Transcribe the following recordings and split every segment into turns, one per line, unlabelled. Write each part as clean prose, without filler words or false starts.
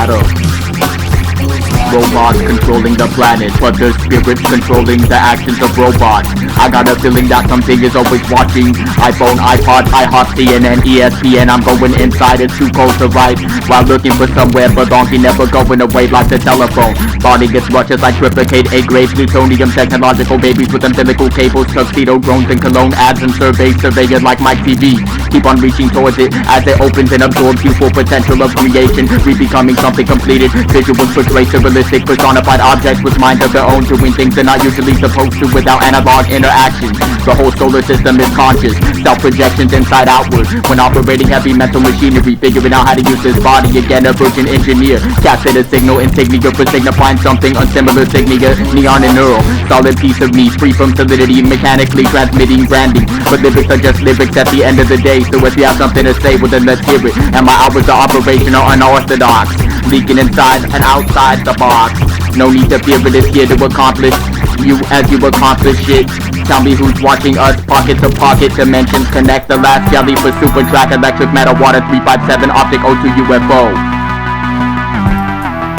matter. Robots controlling the planet, but their spirits controlling the actions of robots. I got a feeling that something is always watching. iPhone, iPod, iHop, CNN, ESPN. I'm going inside, it's too cold to write. While looking for somewhere belonging, never going away like the telephone. Body gets rushes like triplicate, A-grade, plutonium, technological babies with umbilical cables, tuxedo drones and cologne ads and surveys, surveying like my TV. Keep on reaching towards it as it opens and absorbs you full potential of creation. We becoming something completed, visuals portray realistic personified objects with minds of their own, doing things they're not usually supposed to without analog interaction. The whole solar system is conscious, self-projections inside outward. When operating heavy mental machinery, figuring out how to use this body again, a virgin engineer. Captured a signal insignia for signifying something unsimilar, signia, neon and neural. Solid piece of me, free from solidity, mechanically transmitting branding. But lyrics are just lyrics at the end of the day, so if you have something to say, well then let's hear it. And my hours of operation are unorthodox, leaking inside and outside the box. No need to fear, it is here to accomplish you as you accomplish it. Tell me who's watching us, pocket to pocket, dimensions connect. The last jelly for super track, electric metal, water 357, optic O2 UFO.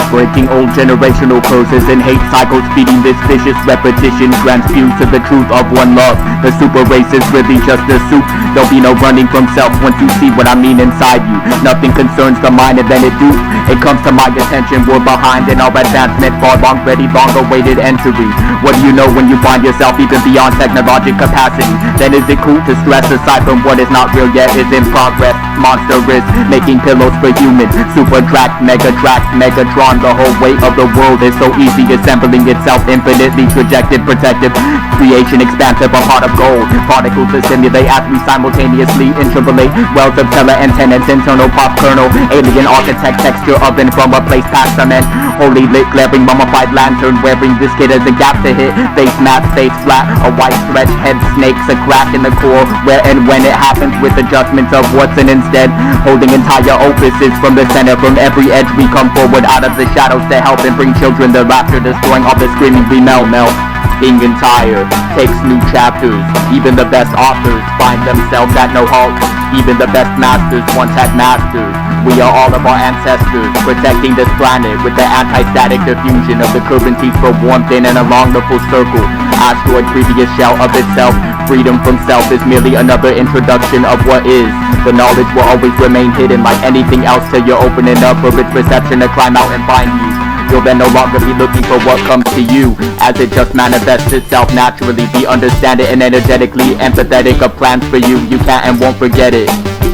Breaking old generational curses and hate cycles, feeding this vicious repetition, transfused to the truth of one love. The super race is really just a soup. There'll be no running from self once you see what I mean inside you. Nothing concerns the mind and then it do. It comes to my attention, we're behind in our advancement, far long ready, long awaited entry. What do you know when you find yourself even beyond technological capacity? Then is it cool to stress aside from what is not real yet is in progress? Monstrous, making pillows for humans. Super track, Megatron. The whole weight of the world is so easy, assembling itself infinitely projected, protective. Creation expansive, a pot of gold. Particles to simulate as we simultaneously interpolate. Wells of tele-antennas, internal pop kernel. Alien architect, texture oven from a place past cement. Holy lit, glaring mummified lantern. Wearing this kid as a gap to hit. Face matte, face flat. A white stretch, head snakes, a crack in the core. Where and when it happens with adjustments of what's an instead. Holding entire opuses from the center. From every edge we come forward out of the shadows to help and bring children the laughter, destroying all the screaming we melt. Being entire takes new chapters. Even the best authors find themselves at no halt. Even the best masters once had masters. We are all of our ancestors, protecting this planet with the anti-static diffusion of the currencies for warmth in and along the full circle. Asteroid previous shell of itself. Freedom from self is merely another introduction of what is. The knowledge will always remain hidden like anything else till you open it up for its perception to climb out and find you. You'll then no longer be looking for what comes to you, as it just manifests itself naturally. Be understand it and energetically empathetic of plans for you. You can't and won't forget it.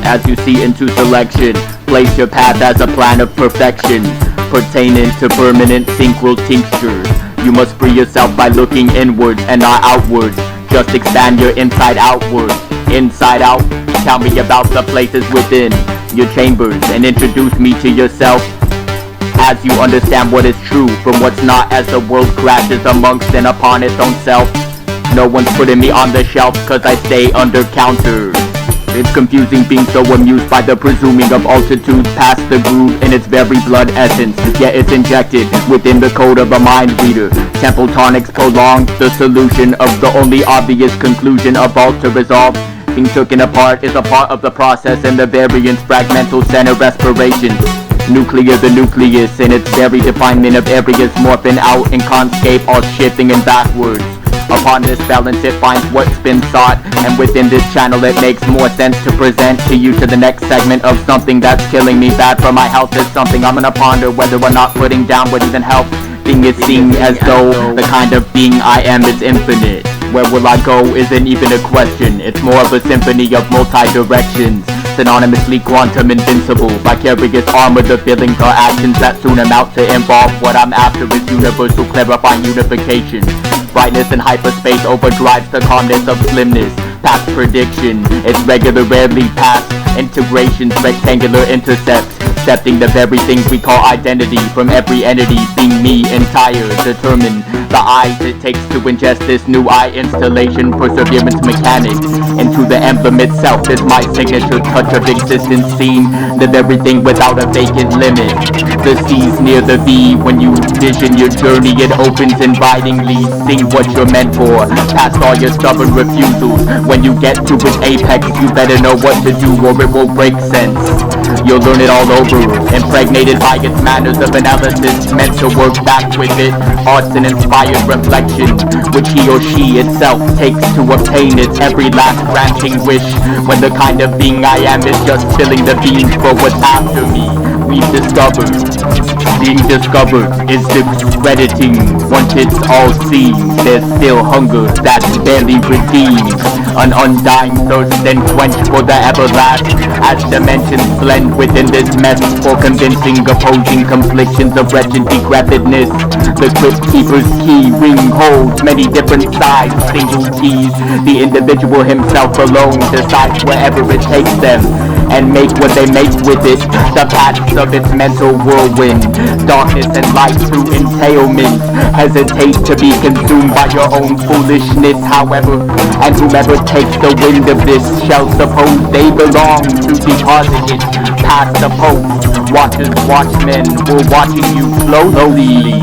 As you see into selection, place your path as a plan of perfection, pertaining to permanent synchro tinctures. You must free yourself by looking inwards and not outwards. Just expand your inside outward. Inside out, tell me about the places within your chambers and introduce me to yourself as you understand what is true from what's not, as the world crashes amongst and upon its own self. No one's putting me on the shelf cause I stay under counter. It's confusing being so amused by the presuming of altitudes past the groove in its very blood essence, yet it's injected within the code of a mind reader. Temple tonics prolong the solution of the only obvious conclusion of all to resolve. Being taken apart is a part of the process, and the variance fragmental center respiration. Nuclear, the nucleus in its very definement of areas morphing out in conscape, all shifting and backwards. Upon this balance it finds what's been sought, and within this channel it makes more sense to present to you to the next segment of something that's killing me. Bad for my health is something I'm gonna ponder whether or not putting down would even help. Being is seen as though the kind of being I am is infinite. Where will I go isn't even a question, it's more of a symphony of multi-directions. Synonymously quantum invincible, vicarious armor, the feelings or actions that soon amount to involve what I'm after is universal clarifying unification. Brightness in hyperspace overdrives the calmness of slimness. Past prediction, it's regular, rarely past integrations, rectangular intercepts, accepting the very things we call identity from every entity, being me entire, determined the eyes it takes to ingest this new eye installation, perseverance mechanic into the emblem itself is my signature touch of existence, seen live everything without a vacant limit. The C's near the V, when you vision your journey it opens invitingly. Sing what you're meant for, past all your stubborn refusals. When you get to its apex you better know what to do or it will break sense. You'll learn it all over, impregnated by its manners of analysis, meant to work back with it, arts and inspired reflection, which he or she itself takes to obtain its every last granting wish, when the kind of being I am is just filling the beans for what's after me. We've discovered, being discovered is discrediting. Once it's all seen, there's still hunger that's barely redeemed, an undying thirst and quench for the everlast, as dimensions blend within this mess for convincing opposing conflictions of wretched decrepitness. The crypt keeper's key ring holds many different sides, single keys. The individual himself alone decides wherever it takes them, and make what they make with it, the paths of its mental whirlwind, darkness and light through entailment. Hesitate to be consumed by your own foolishness, however, and whomever takes the wind of this shall suppose they belong to deposit it past the post. Watchers, watchmen, were watching you slowly,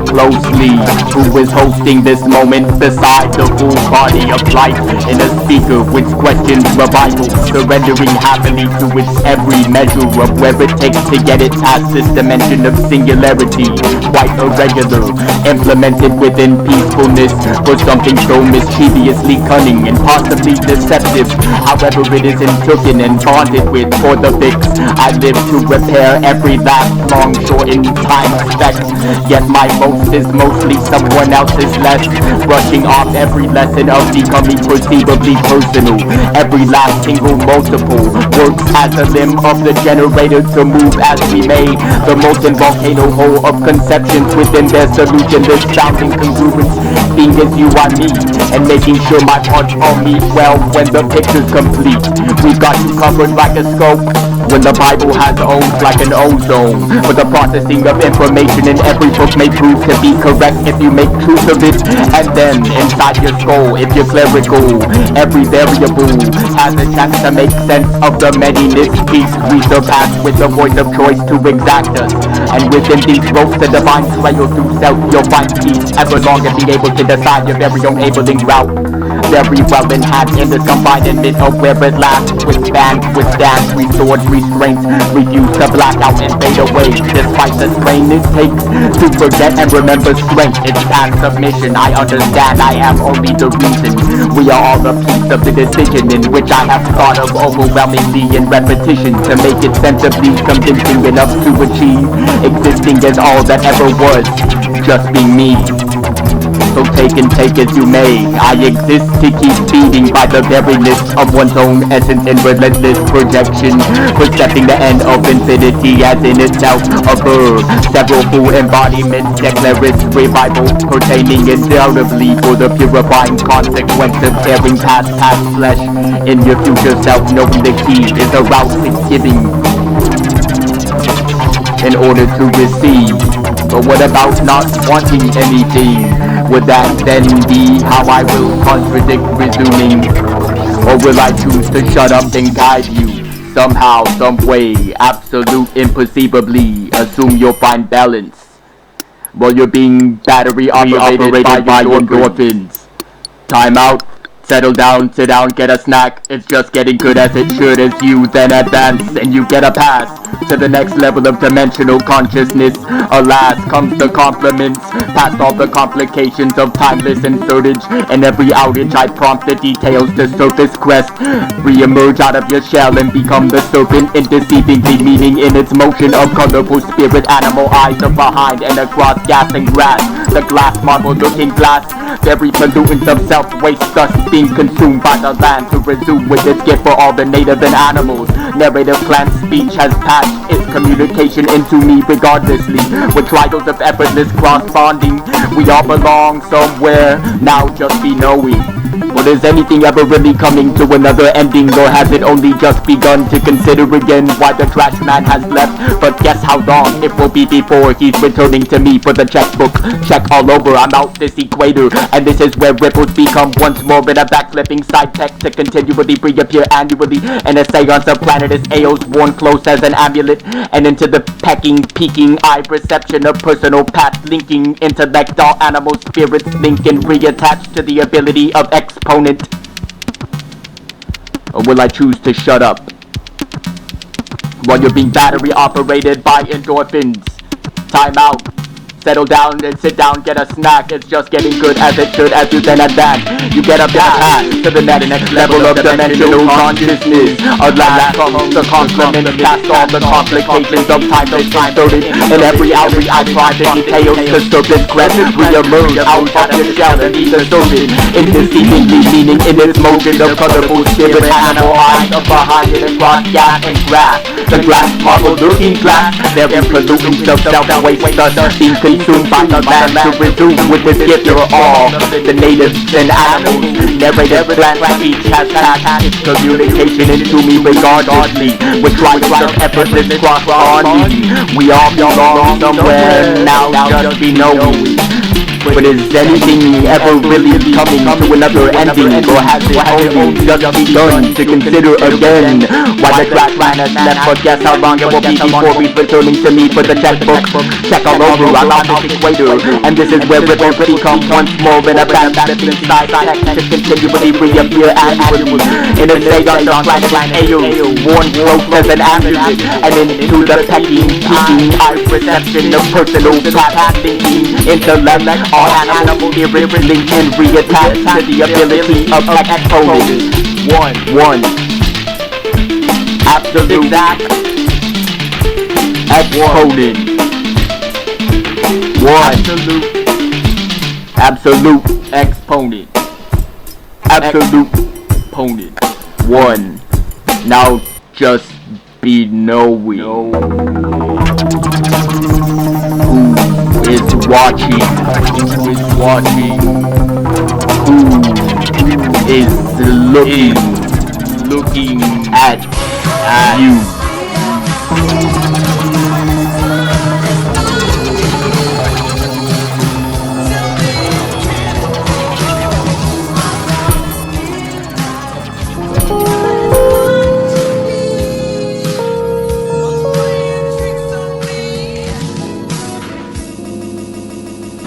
closely. Who is hosting this moment beside the full body of life in a speaker which questions revival, surrendering happily to its every measure of where it takes to get it past this dimension of singularity, quite irregular, implemented within peacefulness for something so mischievously cunning and possibly deceptive. However, it is intooken and bonded with for the fix. I live to repair every last long shortened time speck, yet my most is mostly someone else's less, brushing off every lesson of becoming perceivably personal. Every last single multiple works as a limb of the generator to move as we may. The molten volcano hole of conceptions within their solution, this sounding congruence, being as you are me, and making sure my parts all meet well when the picture's complete. We've got you covered like a scope, when the Bible has O's like an ozone. For the processing of information in every book may prove to be correct if you make truth of it. And then, inside your skull, if you're clerical, every variable has a chance to make sense of the manyness piece we surpass with the voice of choice to exact us. And within these ropes, the divine trail through self, you'll find peace, ever long and be able to decide your very own enabling route. Very well enhanced in this confinement of where it lasts, withstand, restored restraint, refuse to black out and fade away, despite the strain it takes to forget and remember strength. It's past submission, I understand I am only the reason. We are all a piece of the decision in which I have thought of overwhelmingly in repetition to make it sensibly convincing enough to achieve existing as all that ever was, just being me. So take and take as you may, I exist to keep feeding by the veryness of one's own essence in relentless projection, percepting the end of infinity as in itself a verb. Several full embodiments declare its revival, pertaining indelibly for the purifying consequence of tearing past flesh in your future self, knowing the key is a route to giving in order to receive. But what about not wanting anything? Would that then be how I will contradict resuming? Or will I choose to shut up and guide you? Somehow, some way, absolute imperceivably, assume you'll find balance while you're being battery operated by your endorphins. Time out. Settle down, sit down, get a snack. It's just getting good as it should as you then advance and you get a pass to the next level of dimensional consciousness. Alas, comes the compliments, past all the complications of timeless insertage. And every outage I prompt the details to surface crest, re-emerge out of your shell and become the serpent, indeceivingly meeting in its motion of colorful spirit animal eyes of behind and across gas and grass. The glass marble looking glass, every pollutants of self-waste thus being consumed by the land to resume with its gift for all the native and animals. Narrative plant speech has patched its communication into me regardlessly, with trials of effortless cross-bonding. We all belong somewhere, now just be knowing. But is anything ever really coming to another ending, or has it only just begun to consider again why the trash man has left? But guess how long it will be before he's returning to me for the checkbook. Check all over, I'm out this equator, and this is where ripples become once more in a backflipping side tech to continually reappear annually. An seance of planet is Aos worn close as an amulet, and into the pecking, peeking eye perception of personal path linking intellect, all animal spirits link and reattach to the ability of exponent. Or will I choose to shut up? while you're being battery operated by endorphins. Time out. Settle down and sit down, get a snack. It's just getting good as it should as you then advance. You get up and path to the next level of dimensional consciousness. At last comes the complement past all the complications of time that's inserted in every outreach. I try the details to surface crest. Re-emerge out of the shell and be the surface. In this seemingly meaning in this motion of colorful spirit. Animal eyes up behind it across gas and grass. The glass marble looking glass. Every pollutant of self-waste thus being consumed by the man to resume with this gift of all the natives and animals. Narrative plants, speech has passed its communication into me regardlessly. With tries of effortless cross on me. We all belong somewhere now, just be knowing. But is anything ever really coming to another ending? Or has it only just begun to consider again? Why the crash line has left, but guess how long it will be before he's returning to me for the checkbook. Check all over, I'm on this equator. And this is where ripples become once more in a bad inside text to continually reappear annually. In a say on the planet AO, worn close as an amulet. And into the pecking, peeking, eye perception of personal path thinking, intellect. All animal spirits linked and reattached to the ability of exponents. One. Absolute exponent. Absolute exponent. Absolute exponent. One. Now just be knowing. Who is watching? Who is watching? Who is looking at you?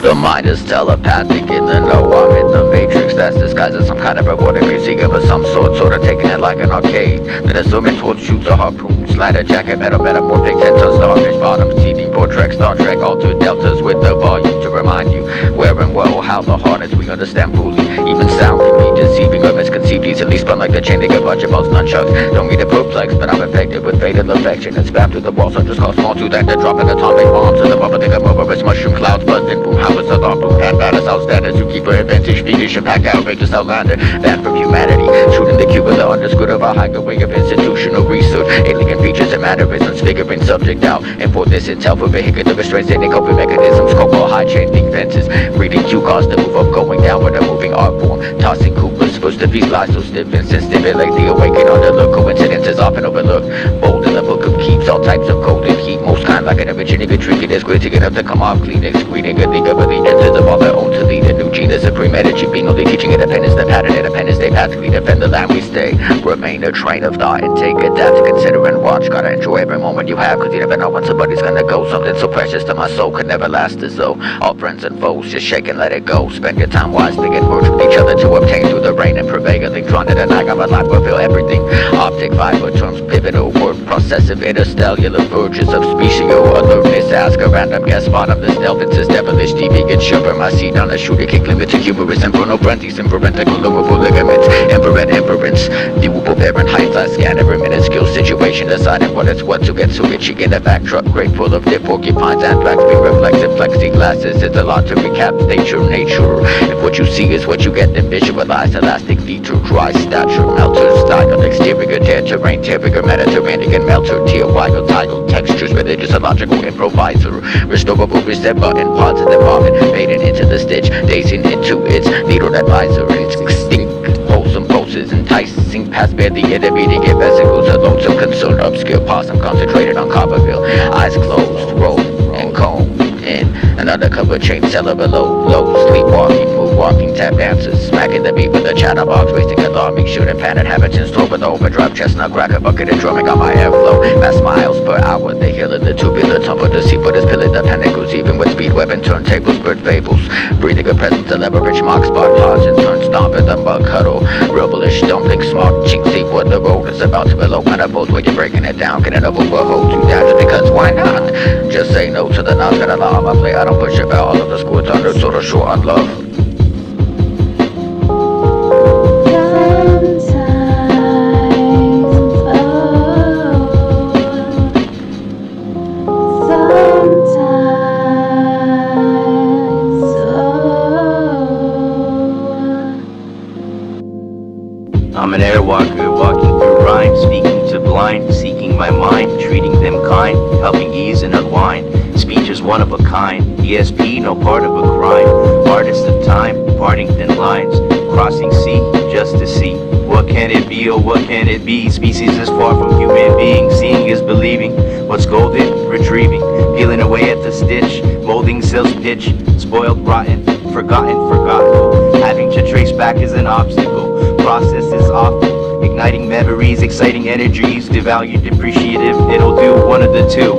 The mind is telepathic in the know I'm in the matrix that's disguised as some kind of rewarding music of some sort of taking it like an arcade. Then assuming towards shoots or harpoons, lighter jacket, metamorphic 10 tons, starfish bottoms, TV board trek, Star Trek, altered deltas with the volume to remind you where and well how the hardest we understand fully. Even sound can be deceiving or misconceived, easily spun like the chain they get bunch of most nunchucks. Don't need a perplex, but I'm infected with fatal affection and spam through the walls. I just cause small to that, they're dropping atomic bombs in the bubble, think I'm over its mushroom clouds, buzzing boom, how it's a thought boom, and bad as outstanders. You keep her advantage, fiendish, impact, outrageous, outlander. That from humanity, shooting the cube with the underscoot of a higher way of institutional research. Alien features and mannerisms, figuring subject out. And for this intel for vehicular restraints, any coping mechanisms, cobalt high chain defenses. Reading cue cards to move up, going down with a moving art form. Tossing Coopers, first to feast lies so stiff and sensitive, like the awakened under the coincidences often overlooked. Bold in the book of keeps, all types of golden heat. Most kind like an originated tricky that's great to get up to come off clean, excreting a league of allegiances of all their own to lead a new gene. There's a premeditated being only teaching independence, the pattern independence, they pathically defend the land we stay. Remain a train of thought and take it down to consider and watch. Gotta enjoy every moment you have, cause you never know when somebody's gonna go. Something so precious to my soul could never last as though all friends and foes just shake and let it go. Spend your time wisely and work with each other to obtain through the rain and prevailing. Drawn to the night of a life will feel everything. Optic fiber terms pivotal word processive interstellar verges of special alertness. Ask a random guest spot of this delve into devilish TV get sugar my seat on a shooter kick limit to hubris and bruno brandies and parental lowerful ligaments. Infrared inference, viewable Fahrenheit I scan every minuscule situation, deciding what it's what to get so itchy in the back truck crate full of dead porcupines, anthrax, be reflexive plexiglasses. It's a lot to recap nature. If what you see is what you get, then visualize elastic feature, dry stature, melter style, exterior, dead terrain, terrier, Mediterranean melter, tier, wild tidal textures, religious, illogical improviser, restorable reset button, positive vomit, fading into the stitch, dazing into its needle advisor, extinct, wholesome poses, enticing past barely intermediate vesicles, a lonesome concern, obscure possum, concentrated on Copperville, eyes closed, roll and comb in, an undercover chain seller below, low, sleepwalking, moonwalking, tap dancers, smacking the beat with a chatterbox, wasting a alarming, shooting fan inhabitants, throw with the overdrive, chestnut, crack a bucket and drumming on my airflow. Mass miles per hour, they healing the tubular, tumble the sea, but it's pilling the panicles, even with speed weapon turntables, bird fables. Breathing a presence to leverage mark spot lodge and turn stomp in the mug huddle. Rebelish dumpling smart chink, see what the road is about to below. Manifolds where you're breaking it down, getting up over hold you down just because why not? Just say no to the knobs, got a lot on my plate, I don't push it out, all of the school's under, sort of short on love.
I'm an airwalker, walking through rhyme, speaking to blind, seeking my mind, treating them kind, helping ease and unwind. Speech is one of a kind, ESP, no part of a crime. Artist of time, parting thin lines, crossing sea, just to see. What can it be or what can it be? Species is far from human beings, seeing is believing. What's golden, retrieving, peeling away at the stitch, molding cells pitch, spoiled, rotten, forgotten, forgotten. Having to trace back is an obstacle. Process is awful, igniting memories, exciting energies, devalued, depreciative, it'll do one of the two.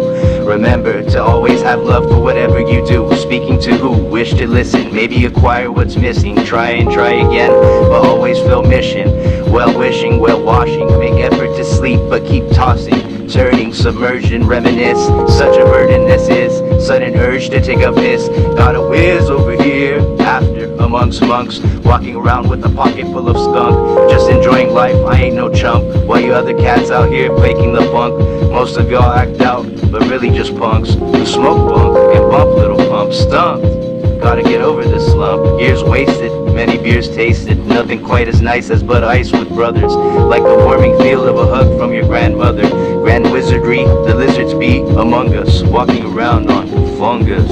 Remember to always have love for whatever you do. Speaking to who, wish to listen, maybe acquire what's missing. Try and try again, but always feel mission. Well wishing, well washing, make effort to sleep, but keep tossing, turning, submersion, reminisce. Such a burden this is, sudden urge to take a piss. Got a whiz over here, after, amongst monks, walking around with a pocket full of skunk. Just enjoying life, I ain't no chump, while you other cats out here faking the funk. Most of y'all act out, but really just punks, who smoke bunk and bump little pumps. Stumped, gotta get over this slump. Years wasted, many beers tasted, nothing quite as nice as Bud Ice with brothers. Like the warming feel of a hug from your grandmother. Grand wizardry, the lizards be among us, walking around on fungus.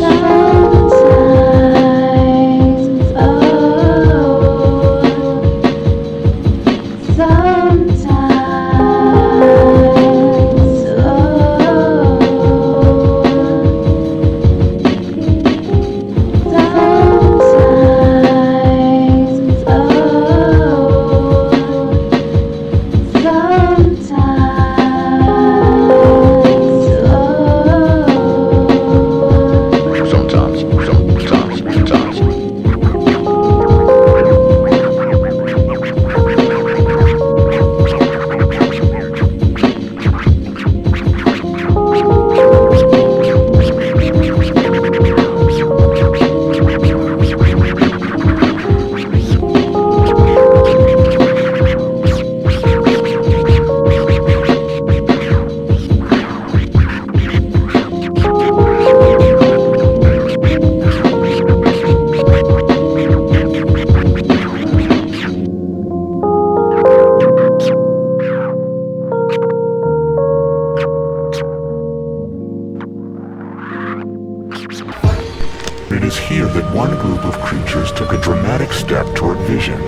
It is here that one group of creatures took a dramatic step toward vision.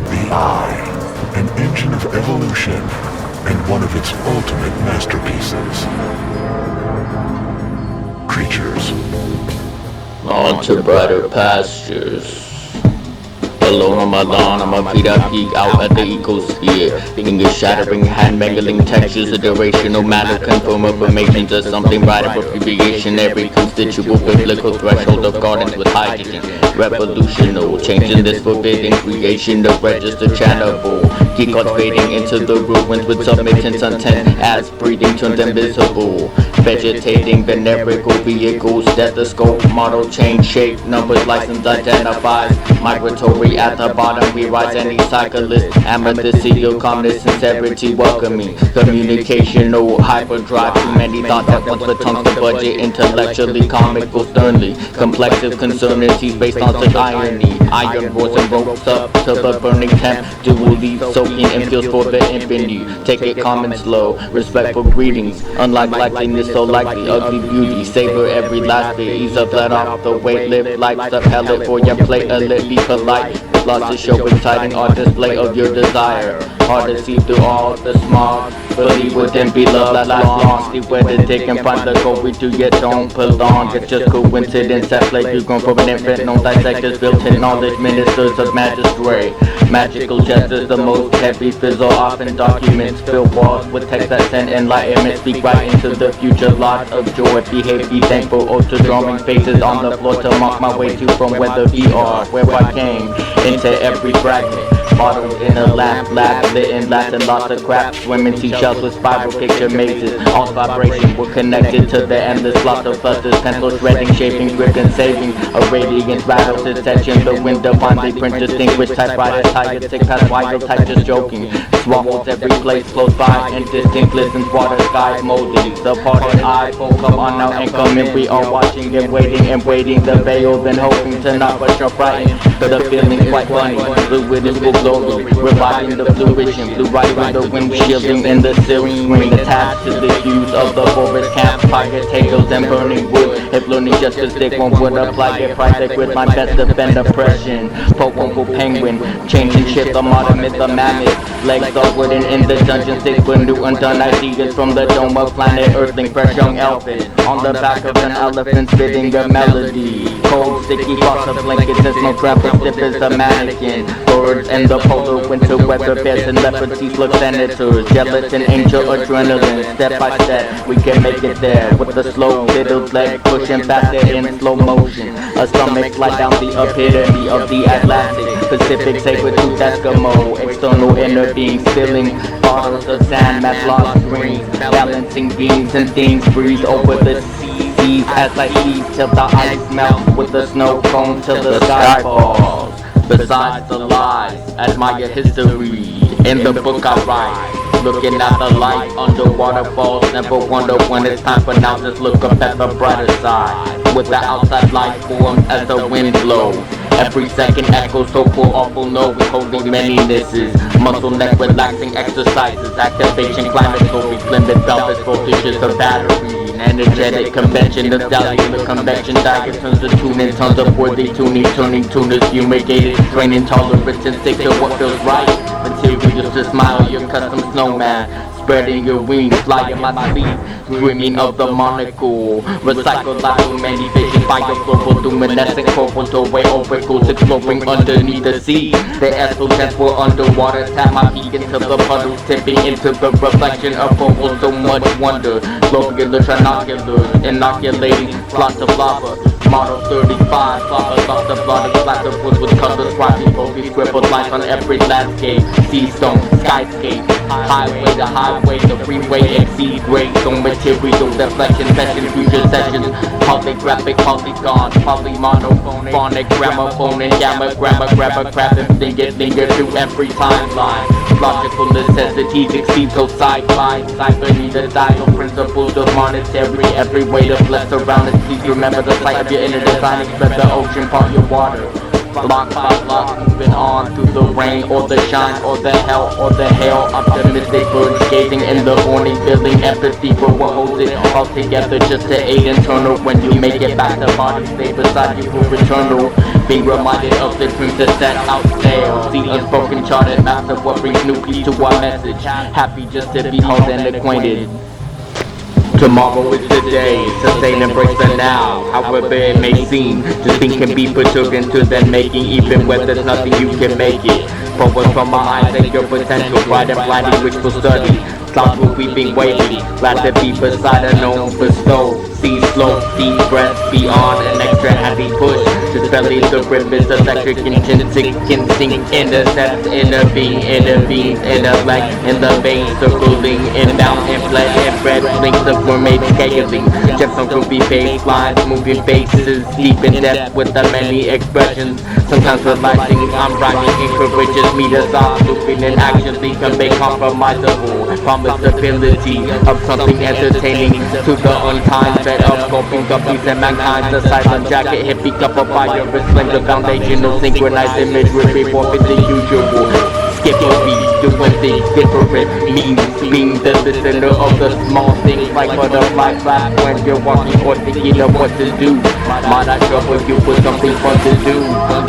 The eye, an engine of evolution, and one of its ultimate masterpieces. Creatures.
On to brighter pastures. Alone on my lawn, on my feet I peek out at the ecosphere. Fingers shattering, hand mangling textures, a durational matter, confirm affirmations of something brighter, abbreviation. Every constituent biblical threshold of gardens with hydrogen. Revolutional, changing this forbidden creation of register channelable. Keep fading into the ruins with submittance intent as breathing turns invisible. Vegetating venerical vehicles, stethoscope, model change shape, numbers, license identifies. Migratory at the bottom, we rise any cyclist. Amethyst, seal, calmness, sincerity, welcoming. Communicational hyperdrive, too many thoughts at once, but tongues to budget. Intellectually, comical, sternly. Complexive concernities based on such irony. Iron roars and ropes up to the burning temp. Dually soaking and feels for the infinity. Take it calm and slow, respectful greetings. Unlike likeliness, so like the ugly beauty. Savor every last bit, ease up, let off the weight. Live life, the pellet for your plate, a lit, be polite. Lost to show exciting art display of your desire. hard to see through all the smog. Believe within be love last long. See where to take and find the goal we do yet don't belong. It's just coincidence that play you gon' from an infant. No dissectors, built-in knowledge, ministers of magistrate. Magical gestures, the most heavy fizzle off in documents. Fill walls with text that send enlightenment. Speak right into the future, lots of joy. Behave, be thankful, ultra drawing faces on the floor to mark my way to from where the VR, where I came into every fragment. Modeled in a lab lit in Latin, lots of crap. Swimming seashells with spiral picture mazes. All vibration, we're connected to the endless lots of clusters. Pencil shredding, shaping, grip and saving. A radiant battle to touching the wind divinely print distinguished typewriters. Tired, tick past wild type just joking. Swallows every place close by. Indistinct listens, water skies molding. The parted eye, folk come on now and come in. We are watching and waiting the veil, then hoping to not but you're frightened. But the feeling's quite funny. Fluid is full glory, reviving the fruition. Blue right with the wind shielding in the silk screen. Attached to the hues of the forest campfire, potatoes and burning wood. If learning just a stick, one would apply it. Price with my best defend oppression. Powerful penguin, changing shit, the modern myth, the mammoth. Legs are wooden in the dungeon, six for new undone ideas from the dome of planet Earthling. Fresh young elephant on the back of an elephant, spitting a melody. Cold, sticky frost of blankets and smoke trap as stiff as a mannequin. Birds and the polar winter weather, bears and leopards, these look senators. Gelatin, angel, adrenaline. Step by step, we can make it there. With the slow little leg pushing faster in slow motion. A stomach slide down the epitome of the Atlantic. Pacific saber-tooth Eskimo. External inner being spilling bottles of sand, math lost screens. Balancing beams and things breeze over the seas as I see till the ice melts with the snow cone till the sky falls. Besides the lies, admire history in the book I write. Looking at the light under waterfalls, never wonder when it's time for now. Just look up at the brighter side. With the outside light forms as the wind blows. Every second echoes so full, awful no, we holding many misses. Muscle neck relaxing exercises, activation, climatory, blended velvet voltages of battery. Energetic convention, the stallion, the convection dagger turns to tune in tons of worthy tuning, turning tuners, fumigated, training tolerance and stick to what feels right. Materials to smile, your custom snowman. Spreading your wings, fly in my sleep, dreaming of the monocle. Recycle like so many visions, biofloral, luminescent corporal way oracles exploring underneath the sea. The escalants were underwater, tap my peak into the puddles, tipping into the reflection of opal. So much wonder, globular trinoculars, inoculating plots of lava. Model 35, lots of blood and splatter woods with colors, scribing focus, scribbled lines on every landscape. Sea stone, skyscape, highway to highway, the freeway exceeds grade. So material, deflection, session, future sessions, holographic polygons, polymonophonic, phonic, gramophone, and gamma, grammar, grabber, crab, and linger through every timeline. Logical necessities exceed those sci-fi, beneath the dial principles of monetary. Every way to bless around it, please remember the sight of your inner design. Express the ocean, part your water. Block by block, moving on through the rain or the shine or the hell or the hail. Optimistic birds gazing in the morning, feeling empathy for what holds it all together, just to aid internal. When you make it back, the body stay beside you for eternal. Being reminded of the dreams that set out sail. See unspoken charted maps of what brings new peace to our message. Happy just to be held and acquainted. Tomorrow is the day, sustain and embrace the now. However it may seem, this thing can be perturbed into the making. Even when there's nothing you can make it. Forward from my eyes and your potential, bright and blinding wishful study. Clouds will weeping, waiting, glad to be beside a known bestow. See slow, deep breaths beyond an extra heavy push. To belly the rivers, electric intrinsic instinct, intercepts, intervenes, in the leg, in the vein, circling, inbound, and bled, and bread, links of mermaid scaling. Jefferson ruby face lines, moving faces, deep in depth with the many expressions. Sometimes realizing I'm rhyming encourages me to stop looping and actually convey compromisable promisability of something entertaining to the unkind. Fed up, gulping guppies and mankind. The silent jacket, hippie cup of fire, explain the foundational synchronized imagery before the usual. Skip a beat. doing things different means being the listener of the small things like butterfly flap when you're walking or thinking of what to do. Might I trouble you with something fun to do?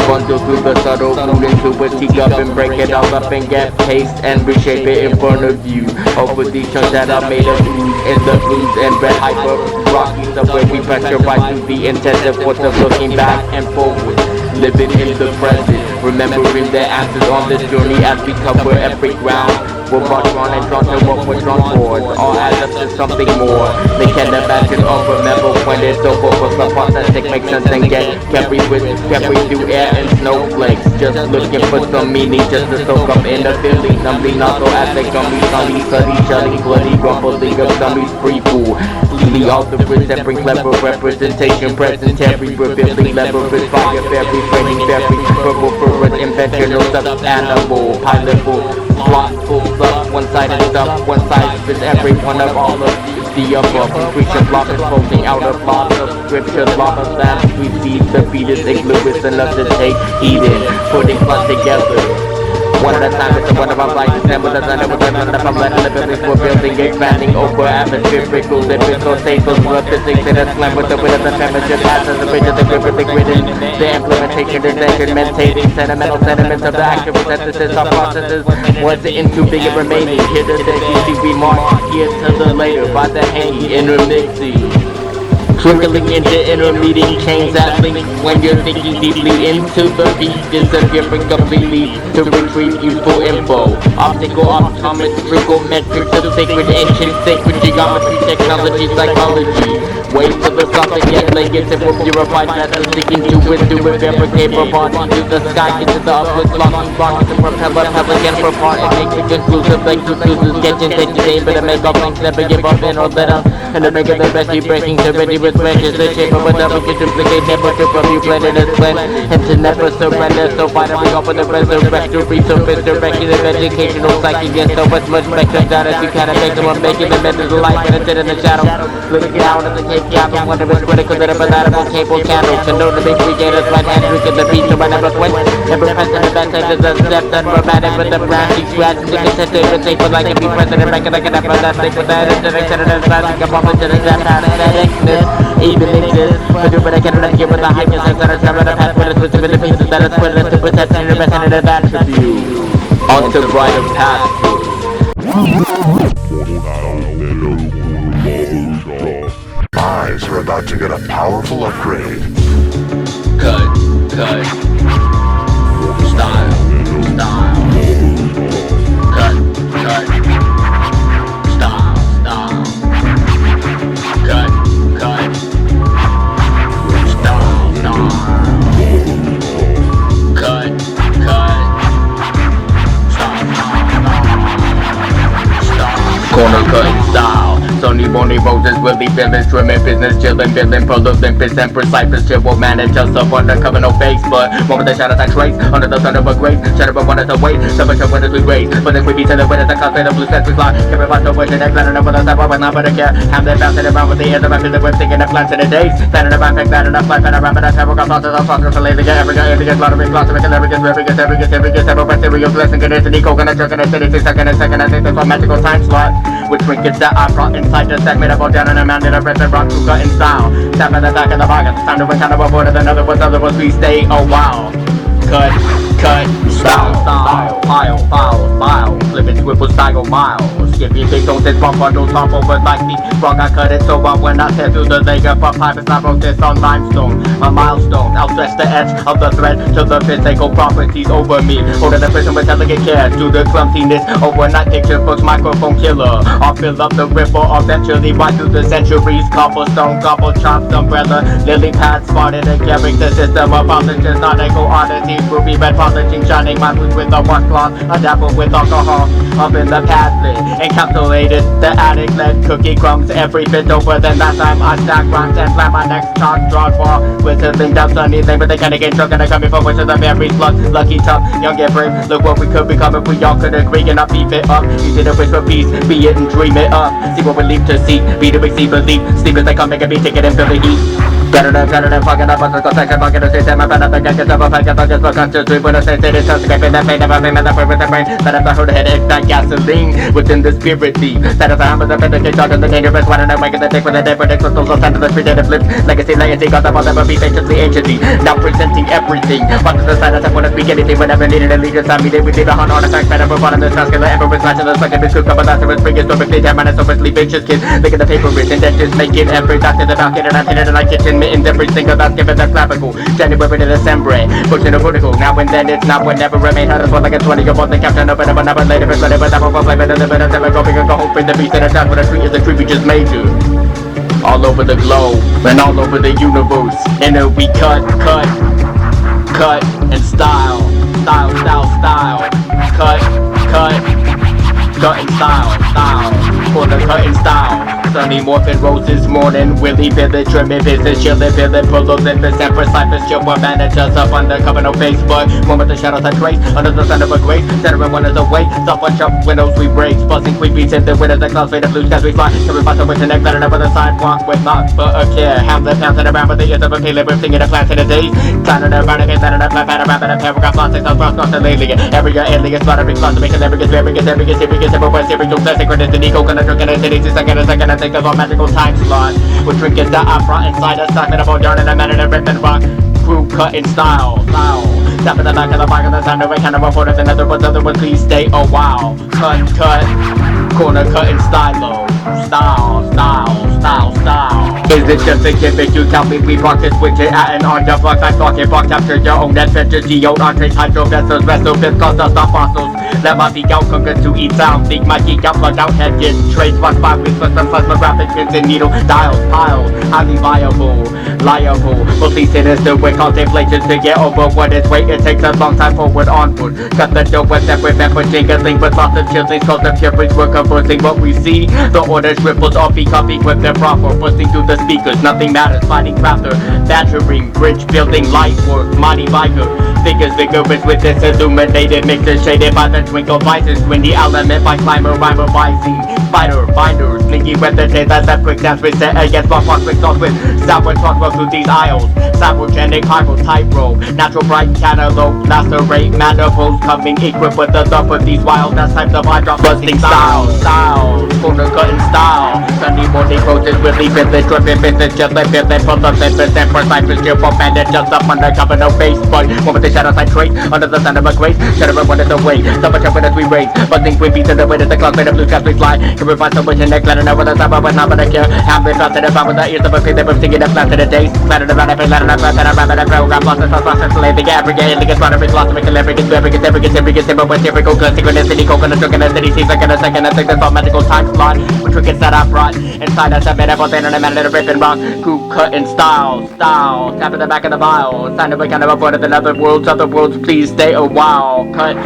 Bundle through the subtle food into a teacup and break it all up and get taste and reshape it in front of you. Over these chunks that are made of ooze and the blues and red hyper rockies of where we pressurize through the intensive force of looking back and forward. Living in the present, remembering the answers on this journey as we cover every ground. We're brought on and drawn to what we're drawn towards. All adds up to something more. They can't imagine or remember when it's over. But the process it makes sense and get carried through air and snowflakes. Just looking for some meaning, just to soak up in the feeling. Numbly not so as they gummy, sunny, sunny, shelly, bloody, grumbling of gummies, free fool. The author is that bring clever representation, presentary, revealing leverage, fire, fairy, training, fairy, purple, furrowed, inventional stuff, animal, pilotable, plotful, stuff, one-sided stuff, one side is every one of all of the above. Creature blockers floating out of lots of scripture, lava that we see the fetus, ignorance enough to take Eden, putting plot together. One at a time, it's a one of our lives. Never the sun, never the sun, I'm letting the buildings we're building, expanding over atmospheric, lyrical staples, blood physics, and a slam with the wit of the temperature, passes the bridge of the grip of the grid, the implementation, the segmentating, sentimental sentiments of the actual synthesis, our processes, was into big and remaining. Here to the DC we march, here to the later, by the hangy, intermixing. Trickling into intermeeting chains that link when you're thinking deeply into the beat, disappearing completely to retrieve useful info. Optical, optometrical metrics of sacred, ancient, sacred geometry, technology, psychology. Ways to the something yet legacy for purified methods, sticking to it, fabricate, body to the sky, into the upwards, locking, blocking, the propeller, again for part, and make it conclusive, like conclusive sketches, take the day, but to make all things never give up in or let up, and to make it the best, be breaking to ready with branches, the shape of a double to duplicate, never to from you, planet is blend, and to never surrender, so finally off with the resurrector, resurface, direction of educational psyche, and so much better data, you can't make them, making the methods of life, and it's in the shadow, looking out of the cave cabin, wonder if it's critical that a banana cable candles, and know the big creators, right hand, drinking the beach, so I never quit, never present the best end of the steps, unromantic with the brandy, scratch, the contested, the safe, but I can be president, back and I can have that thing with that, and the next and the last, like a bubble to the death, aestheticness, even exists, but I cannot give with the highest sense that I travel the path with a switch with the pieces that are split, to protect and the best and the attribute, on the right of path.
Eyes are about to get a powerful upgrade.
Cut, style, cut, style, cut, corner cutting style. Sony Boney Roses, Willie Villains, trimming business, chillin', villain, full of limpets and precise, chill will manage us up undercover, no face, but one with the shadows I trace, under the thunder of a grace, shadow but one is away, temperature when we raise, but then we be to the winners, the cosplay, the blue sets we fly, carry about the wish and excellent enough with us, but not but I care, have them bouncing around with the ears of my feeling, whip, singing the plans in the days, standing around, pick that enough life, and around, but I have got thoughts of the thoughts of lazy, every guy, lottery, philosophy, arrogance, several serious blessing, and it's an eco, gonna jerk, and it's 36 seconds, I think that's a magical time slot, with trinkets that I brought inside the segment, I brought down and mounted a red rock to cut in style, tap in the back of the pocket, it's time to encounter a border than other ones, we stay a while, cut, style, file, flipping swivel, style, miles, skipping big don't this bump bundles, top over like me, wrong, I cut it so well when I tear through the leg up a pipe, it's not wrote this on limestone, a milestone, I'll stretch the edge of the thread to the physical properties over me, older than prison with elegant care, to the clumsiness, overnight picture books, microphone killer, I'll fill up the ripple, eventually right through the centuries, cobblestone, gobble chops, umbrella, lily pad, spotted a character system of ostriches, not echo oddities, ruby red polishing, shining my boots with a washcloth, a dabble with alcohol, up in the padlet, encapsulated the attic, led cookie crumbs, every bit over, then that time I stack rhymes and slam my next chalk, drawn ball, whistling down sunny thing, but they kinda get drunk and I come before wishes of every slug, lucky tough, young and brave, look what we could become if we all could agree and not beef it up, easy to wish for peace, be it and dream it up, see what we leave to see, be to receive, believe, sleep as they come, make a beat, take it and feel the heat.
Better than fucking up on the contact, fucking the system, I'm better than get up, I get focus, for conscious, when I say it is just scraping the pain of a pain, with the brain, that if I heard head, it's not gasoline within the spirit deep. That if I am the predicate, dog in the dangerous one, and I'm making the dick with the dead predicts with those time to the creative flips. Legacy, got the mother, be anciently anciently. Now presenting everything. But to the side, I want to speak anything whenever needed allegiance. I mean, we did a hunt on attack, better move on in this task, and the emperor's match, and the second is cooked up, but that's the spring is perfectly damn, and it's overly bitches, kids. Look at the paper written, and then just make it every doctor, the balcony, and I'm hitting in my kitchen, mittens, every single that's given the clavicle. January to December, books in a vertical. Now and then it's not whenever remain hard as well like a 20 year old. The captain open up another later, it's better, but I'm over flavor than the better, never go big and go home for the beast and a time when a tree is a tree we just made you. All over the globe and all over the universe. And we cut, and style, cut and style, for the cut and style. Sunny morphin' roses morning, Willie Billy, trimming business, chillin', Billy, pull up in the San Cyphers, chill, one managers up undercover, no Facebook. Moment the shadows I trace, under the sun of a grace, centering one is away, stop on sharp windows we break, buzzing quick beats in the windows, the clouds fade, the blue skies we fly, every bottom with the neck, better over the sidewalk with not but a care. Hamlet pouncing around with the ears of a pale, we're singing a class in the days, planning around again, setting up, flat around, and a paragraph, lost 6,000 not the alien, every alien, spot, every spot, making every gets, every classic, credit to Nico, gonna drink in a city, second, I think of a magical time slot with trinkets that I brought inside us, talking about yarn and I managed to rip and rock. Crew cut in style. Tap in the back of the bike on the sound of it, kind of afford it, another one, please stay a while. Cut, corner cut in style. Is it just a gimmick? You tell me we rock this widget at an on the block. I talk it, capture your own adventure. Geo entrees, hydro vessels, wrestle fist, cause us not fossils. Let my beak out, conquer to eat sound. Think my geek out, plug out, head get trade, plus 5 weeks for some plasmographic pins and needle dials, piles, highly liable. Mostly sinister with contemplations to get over what is weight. It takes a long time forward onward. Cut the dough with that remember jingling with lots of chillings, cause the purists were conversing what we see. The orders ripples all be copied with their proper, bursting through the speakers. Nothing matters, fighting crafter, badgering, bridge building, light work, mighty biker. Figures vigorous with this illuminated mixer, shaded by the twinkle vices. Windy element by climber, rhymer, vising. Spider, binder, sneaky weather days as that quick dance reset against my fox with sauce with sour talk through these aisles. Cybogenic, hyper, tightrope, natural bright cantaloupe, lacerate mandibles, coming equipped with the love of these wild ass types of eye drop busting style, corner cutting style. Sunday morning roses will leave it, dripping business, just like business, pull up 10% for cyphers, chill for bandit, just up undercover, no face, but one with the shadows I trace, under the sun of a grace, shadow of one is away, so much up as we raise, buzzing twin beats in the wind as the clouds made of blue skies we fly, can we find so much in neck, let her know what the time, but not but I care, Hamlet drops in the bomb with the ears of a pig, they were singing the flat to the days, flattered around every letter, and I rabbit, I grow, got lost and lost and slave, the aggregate, and gets every lost, make a lever, gets every but typical, synchronicity, coconut, drink in the city, seems like in a second, I think that's all magical time slot, with trinkets that I brought, inside us, I made up on and I managed to rip and rock, crew cut in style, tap in the back of the vial, sign of a kind of avoided in other worlds, please stay a while, cut,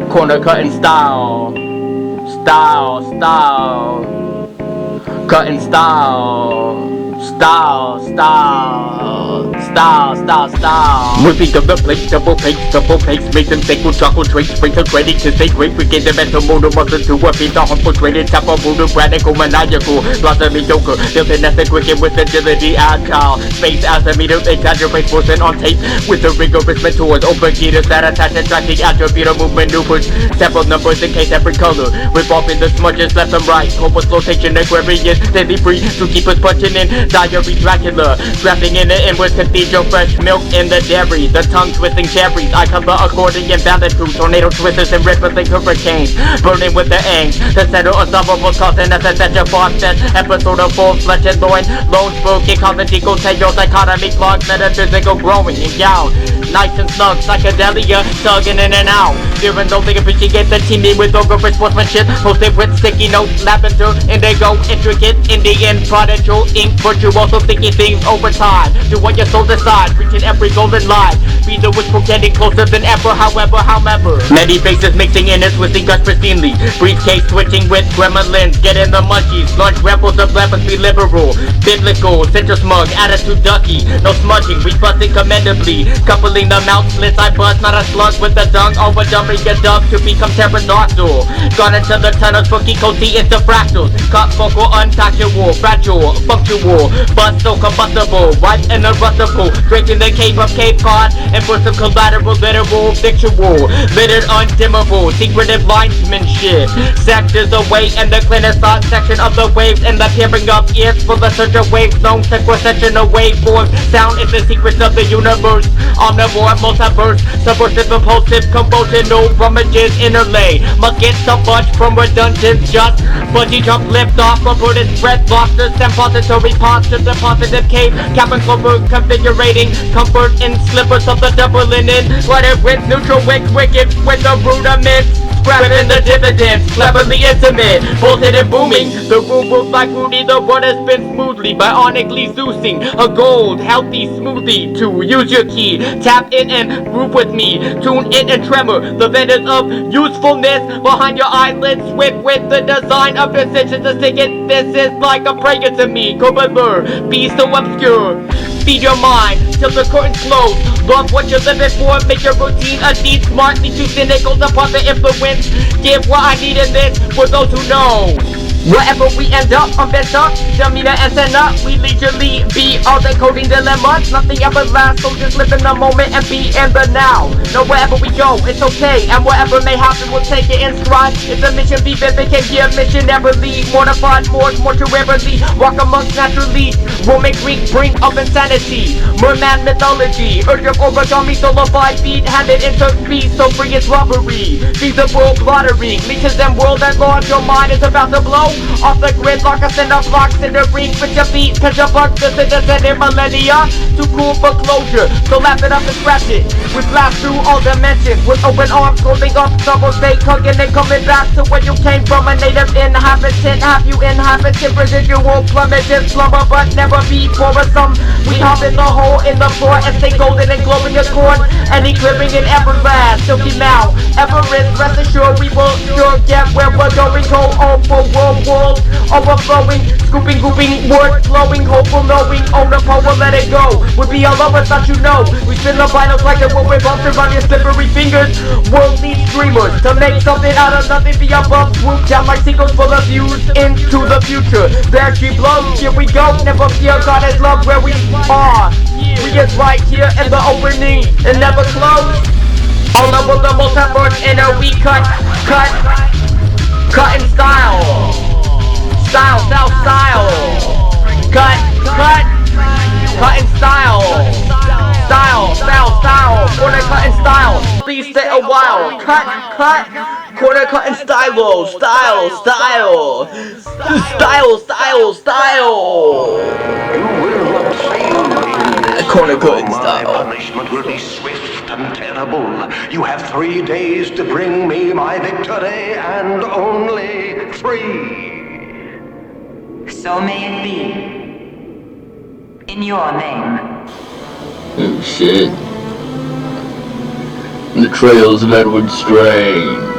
corner cut in style, cut in style. Moving of the plate, double pace, make them think with chocolate trace, sprinkle credit to stay great, we get the mental motor muscle to a beat, the harmful traded, tap of voodoo, radical, maniacal, blossom mediocre, building as a quicken with agility, agile, space as a meter, exaggerate forcing on tape, with the rigorous mentors, open gears that attach and track the attribute of movement maneuvers, sample numbers in case every color, revolving the smudges left and right, corpus flotation, Aquarius, daily free, to keep us punching in, diary Dracula, drafting in the inward cathedral, fresh milk in the dairy, the tongue twisting cherries, I cover accordion, ballad through tornado twisters and rippling hurricanes, burning with the angst, the center unsolvable causing as a such a far-fetched episode of full flesh and loin, lone spooky, causing dichotomy, dichotomy, clogged, metaphysical growing and gown, nice and snug, psychedelia, tugging in and out, fearing though they appreciate the teaming with ogre sportsmanship, posted with sticky notes, lavender, indigo, intricate, Indian, prodigal, ink, virtuoso, sticky themes over time, do what your soul decides, reaching every golden line, be the wishful getting closer than ever, however, many faces mixing in and twisting guts pristinely, briefcase switching with gremlins, getting the munchies, lunch rebels of lepers be liberal, biblical, citrus mug, attitude ducky, no smudging, we busting commendably, coupling
Between the mouth slits I bust, not a slug with the dung. Over dumbing a dub to become pterodactyl. Gone into the tunnels, spooky cozy into fractals. Cut vocal, untouchable, fragile, punctual, but so combustible. Right and unrustable, draped in the cave of Cape Cod. And for some collateral, literal, victual. Littered, undimmable, secretive linesmanship. Sectors away and the clandestine section of the waves. And the peering of ears for the search of waves. Known sequestration of waveforms. Sound is the secrets of the universe. Omnivore, multiverse, subversive, impulsive, convulsional rummages interlay. Must get some bunch from redundant just bungee jump, lift off from Buddhist breath, lobsters, depository postures, the positive cave, cabin clover, configurating comfort in slippers of the double linen, lighted with neutral wicked with the rudiments. Grabbing the dividends, cleverly intimate, bolted and booming. The room moves like Rudy, the water spins smoothly, bionically Zeusing. A gold, healthy smoothie to use your key. Tap in and groove with me. Tune in and tremor. The vendors of usefulness behind your eyelids. With the design of precision to sing it. This is like a prayer to me. Cover, be so obscure. Feed your mind till the curtains close. Love what you're living for. Make your routine a deed smartly. Too cynical upon the influence. Give what I need in this for those who know. Wherever we end up, I'm bent up, demeanor and send up. We leisurely be all the coding dilemmas. Nothing ever lasts, so just live in the moment and be in the now. Know wherever we go, it's okay, and whatever may happen, we'll take it in stride. It's a mission, be vivid, can be a mission, never leave. Mortified, mortuarily, walk amongst naturally. Roman Greek, brink of insanity. Merman mythology, urge of origami, solidified feet, handed into speed, so free it's robbery. Feasible lottery, leeches and world at large, your mind is about to blow. Off the grid, lock us in the blocks in the ring. Put your feet, put your bucks, this is the millennia. Too cool for closure, so laugh it up and scratch it. We blast through all dimensions with open arms, holding up troubles, they cooking and coming back to where you came from. A native inhabitant, have you inhabited residual plummeted slumber, but never be some. We hop in the hole in the floor and stay golden and glowing accord. Any clearing in everlast, silky mouth, Everest, rest assured we will sure get where we're going. Go all for world overflowing, scooping, word flowing, hopeful knowing, own the power, let it go. We'll be all over, thought you know. We spin the vinyls like a whirlwind bumps around your slippery fingers. World needs dreamers to make something out of nothing. Be above, swoop down like seagulls full of views into the future. There she blows, here we go. Never fear, God is love where we are. We is right here in the opening and never close. All over the multiverse in a we cut in style. Style. Cut in style. Corner cut in style. Please stay a while. Cut. Corner cut in style. Corner cut in style.
My punishment will be swift and terrible. You have 3 days to bring me my victory, and only 3.
So may it be. In your name.
Oh shit. The trails of EDYSTRANJ.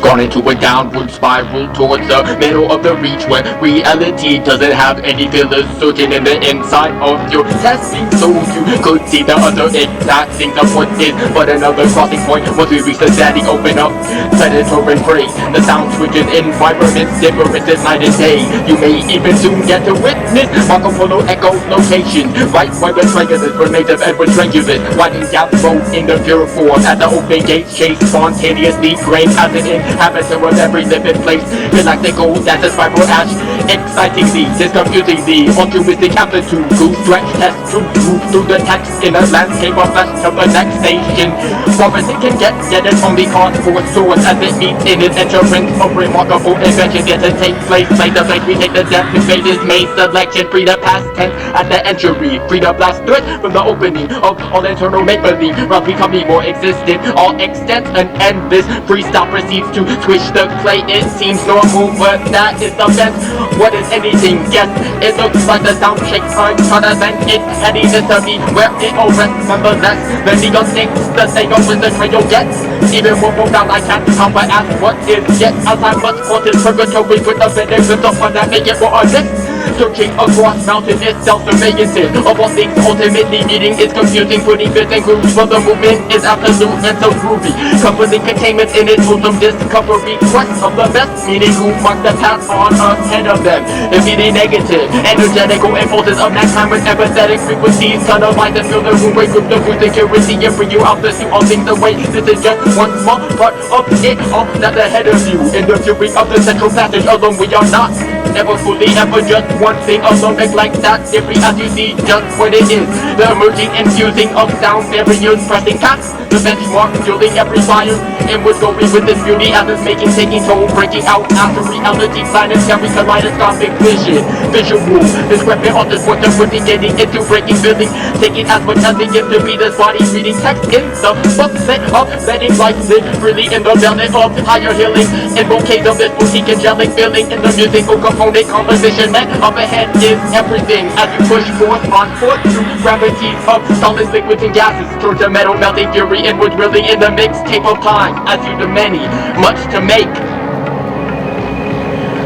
Gone into a downward spiral towards the middle of the reach where reality doesn't have any fillers certain in the inside of your testing, so you could see the other exact thing. The point is but another crossing point. Once we reach the steady open up, predator and prey, the sound switches environments different as night and day. You may even soon get to witness Marco Polo echo location, right where the triangulars were made of EDYSTRANJ. Winding down the road in the pure form at the open gates, chase spontaneously grain as it inhabitor of every living place. Galactic gold that's a spiral ash, excitingly, disconfusingly, altruistic amplitude, goose stretch test to move through the text in a landscape of flesh to the next station. Far as it can get, yet it's only cause for source as it meets in its entrance of remarkable invention yet to take place. Play the place, we take the depth, invaders made selection, free the past tense at the entry, free the blast threat from the opening of all internal make-believe, round becoming more existent, all extents and endless freestyle proceeds to squish the clay. It seems normal, but that is the best. What is anything? Guess it looks like the sound shakes hard, trying to vent its headiness to be where it all rests. Nonetheless, the neon stinks, the same goes with the trail gets. Even more profound, I can't help but ask what is yet. As I must quote his purgatory with the benefits of one that make it more honest.
Searching across mountainous self-surveillances of all things ultimately meeting is confusing. Putting bits and grooves for the movement is absolute and so groovy. Coupling containment in its wholesome discovery. Quest of the best, meaning who marks the path on ahead of them. Defeating negative, energetical impulses of mankind with empathetic frequencies. Tunnelize and fill the room with groups of security and bring you out to see all things away. This is just one small part of it all that's ahead of you. In the fury of the central passage alone we are not. Never fully, ever just one thing alone. Neglect that theory as you see just what it is. The emerging and fusing of sound barriers, pressing past the benchmark, fueling every fire. Inward going with this beauty as it's making, taking toll, breaking out after reality, planetary kaleidoscopic vision. Visual, discrepant on this point of putting, getting into breaking, building, taking as much as it gives to be this body, reading text in the book, set up, letting life live freely in the velvet of higher healing. In bouquets of this boutique angelic feeling in the musical component composition that up ahead is everything as you push forth on foot through gravities of solids, liquids, and gases towards a metal melting fury inward willing in the mixtape of time as you the many, much to make.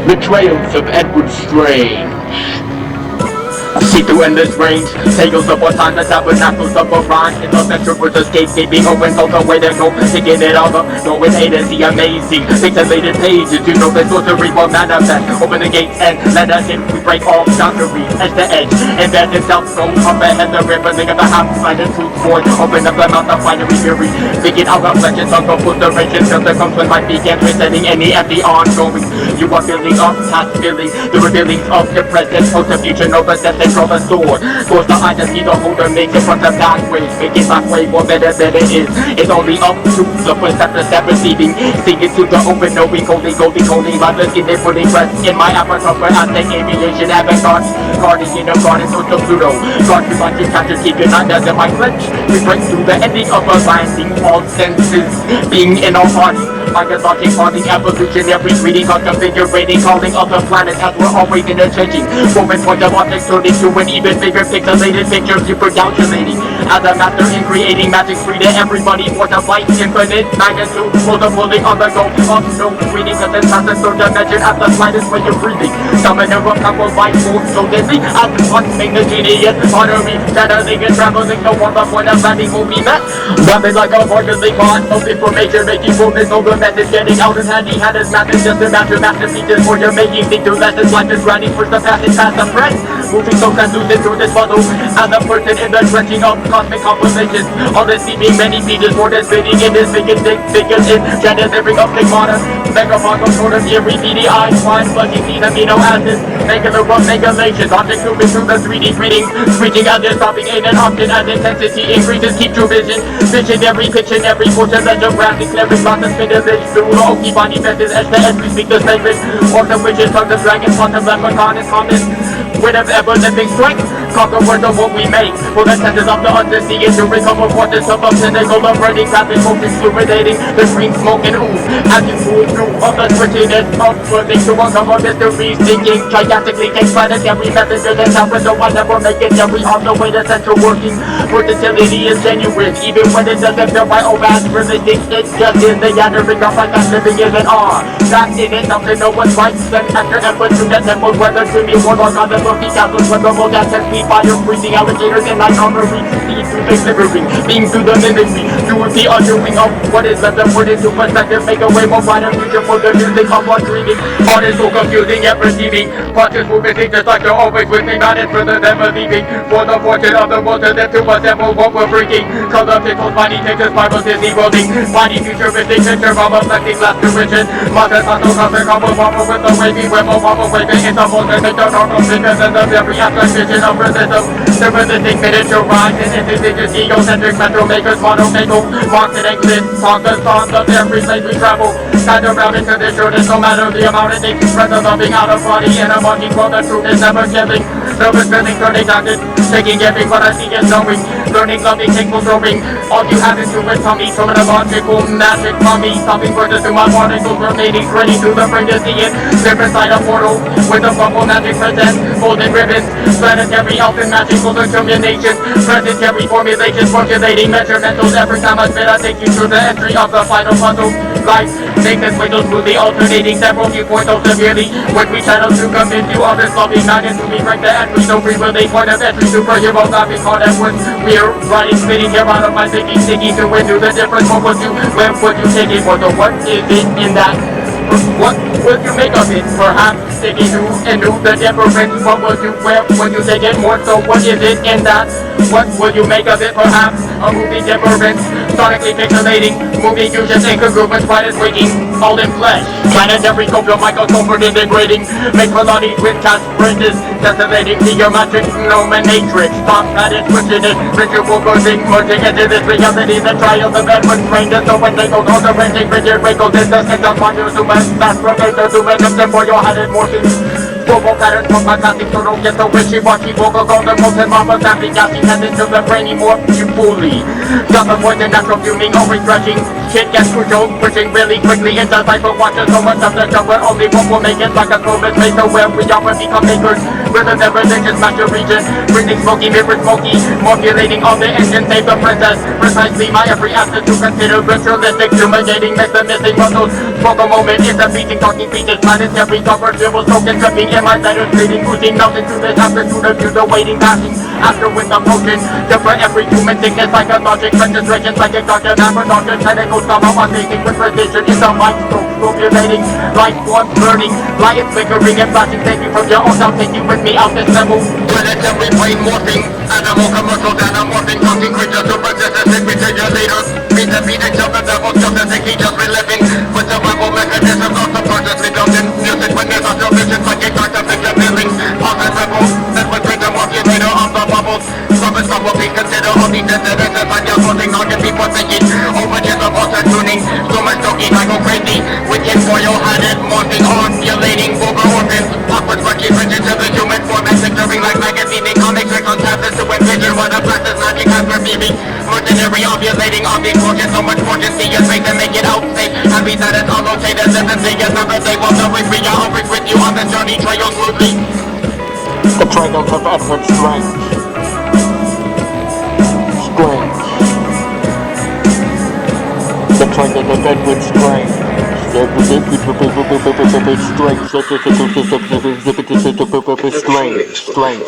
The Trails of Edward Strange. See through endless range, tales of all time, the tabernacles of a rhyme. In the center was escaping, open all the way to go, taking it all up, knowing A to Z amazing. Pixelated pages, you know the sorcery will manifest. Open the gates and let us in, we break all boundaries, edge to edge. And then itself go up ahead, the river, think of the half find the truth void. Open up the mouth of fiery fury, thinking out of legends of obliteration. Filter comes when life began, presenting any empty ongoing. You are building up, past feeling, the revealings of your present, post the future, no possession. They draw the sword, close the eyes and see the holder makes it from the pathways, making my way more better than it is. It's only up to the perceptor step receiving, seeing it to the open, knowing, holding, my skin, they putting rest in my avatar, where I take aviation, avant-garde, guarding in a garden, so to Pluto, guard to my capture, keep your night as in my clench. We break through the ending of a binding, all senses, being in our bodies. Archaeologic bonding, evolutionary reading, configurating, calling other planets as we're always interchanging. Woven point of objects turning to an even bigger pixelated picture, super calculating. As a master in creating magic free to everybody, for the light, infinite magnitude, multiplying on the go, up no reading, cause it's not the third dimension at the slightest when you're breathing. Summoner of couple light force, so deadly, as one make the genius, artery, settling and traveling, no one the point of landing will be met. Rapping like a bargaining pot of information, making focus on the message, getting out of handy, had his method, just a masterpieces for your making, think through lessons, life is grinding, push the passage past the friend, moving so translucent through this puzzle, as a person in the drenching of cosmic compositions, all this seeming many pieces, more than spinning in this figures in, gender living of stigmata, megaphone of sort of eerie, beady eyes, fine, plugging these amino acids, regular of megalations, objects moving through the 3D greeting, screeching as they're stopping in an option as intensity increases, keep true vision, visionary, pictionary, portrait, legend, graphic, clearing, lots of spin through the Oki body methods, edge to edge, we speak the same language, orc the witches, tongue the dragons, quantum leprechaun is common, with an ever-living strength, conquer words of what we make, for the senses of the understanding to recover forces of a pinnacle of burning, graphic, focus, fluoridating, the green smoke and ooze, as you move through of the switchiness of birthing to uncover mysteries, thinking gigantically, takes planetary messages and help with the one that will make it every on the way to central working, versatility is genuine, even when it doesn't feel right or bad, realistic, it just is the gathering of like I'm living in an awe, trapped in it, not to know what's right, spend after effort to get temple, whether dreamy warlock on the murky castles, when the world that sets me fire, freezing alligators in night armory, speed through the slivering, being through the mimicry, through the undoing of what is left and put into perspective, make a way more brighter future for the music of one dreaming, art is so confusing yet receiving, punches moving things just like they're always with me, not it further than believing, for the fortune of the world to live to assemble what we're bringing, color pixels, mighty takes spirals, Disney rolling, mighty futuristic picture of a flexing last derision, mother, muscle, cover, combo, wobble with the wavy, webble, wobble, waving, it's a voltage, take the normal figures and the very abstract vision of resistance, the resisting miniature rhymes and indigenous egocentric metro makers, mono-makel, marketing lists, talk the songs of every place we travel, kind around into this shortness, no matter the amount of things, spread the loving out of body in a monkey, for the truth is never killing, nervous feeling, turning active, taking every what I see is knowing, learning, loving, thankful, throwing, all you have is to it, tummy, terminological magic, mummy, stopping further through my particles, remaining, ready through the brain to see it, step inside a portal, with a bubble magic present, golden ribbons, planetary elfin magical determination, planetary formulations, formulating measurementals, every time I spit I take you through the entry of the final puzzle, life, take this way so smoothly, alternating several viewpoints so severely. When we channel to convince you of this loving madness, to be frank, the entry so free with a point of entry. Superheroes not being called Edwards. We're writing, spitting here out of my thinking, sticking to it, do the difference. What would you, where would you take it for? So what is it in that? What will you make of it? Perhaps sticking to and do the difference. What will you, where will you take it more? So what is it in that? What will you make of it? Perhaps a movie difference, sonically pixelating, movie fusions, incongruence, planets waking, all in flesh. Planetary copium, microscope integrating, make melody with cast phrases, tessellating the geometric nomenclatrix. Top planet switching it, ritual closing, merging into this reality. The trials of Edward trained us, so when they go all the ranging, rigid wrinkles in the center, quantum super, fast rotator to make up for your headed morphine. Global patterns from my passing, so don't get so wishy-washy. Vocal golden molten lava, sapping, gassing, head into the brainy more you fully. Got the point in natural fuming, always stretching. Shit gets crucial, pushing really quickly into cypher watches. So much of the cover, only one will make it like a COVID face. So where we often become makers, rhythm and religion, smash your region. Breathing smoky, mirror smoky, modulating all the engine, save the princess. Precisely my every asset to consider ritualistic, fumigating, miss the missing muscles. Smoke a moment, it's a beating, talking speeches, planetary cover, dribble, smoking, tripping. In my letters, bleeding, oozing, melting through this afternoon of you, the waiting, passing. After with the potion, different every human sickness, psychologic, concentration, psychic, doctor, number, doctor, tentacles, come out on thinking with precision. It's a mind stroke, stimulating, light form, burning, light flickering and flashing, taking from your own self, taking with me out this level. Planetary brain morphing, animal commercials, anamorphing, talking creatures, super sensitive, behavior later. Beat the beat and jump the devil, just as they keep just reliving. With survival mechanisms of subconsciously built in. Music when there's no vision, psychic, doctor, picture feelings. Pause and rebels, then with rhythm modulator of the bubbles. Some will be considered all these incidents and find your clothing on your people thinking. Overages of ultra tuning, so much joking, I go crazy. Wicked foil headed, morphing, ovulating, over orphans. Awkward, quirky, rigid to the human form and picturing like magazine. Comics, trick on tablets to envision what a blast is magic has for me. Mercenary, ovulating, object, fortune, so much fortune, see your face and make it out safe. Happy that it's all rotated, then the thing is never say, well, always free, I'll always with you on this journey, trail smoothly.
The triangles of Edward Strange. The triangle of Edward Strange. Strange.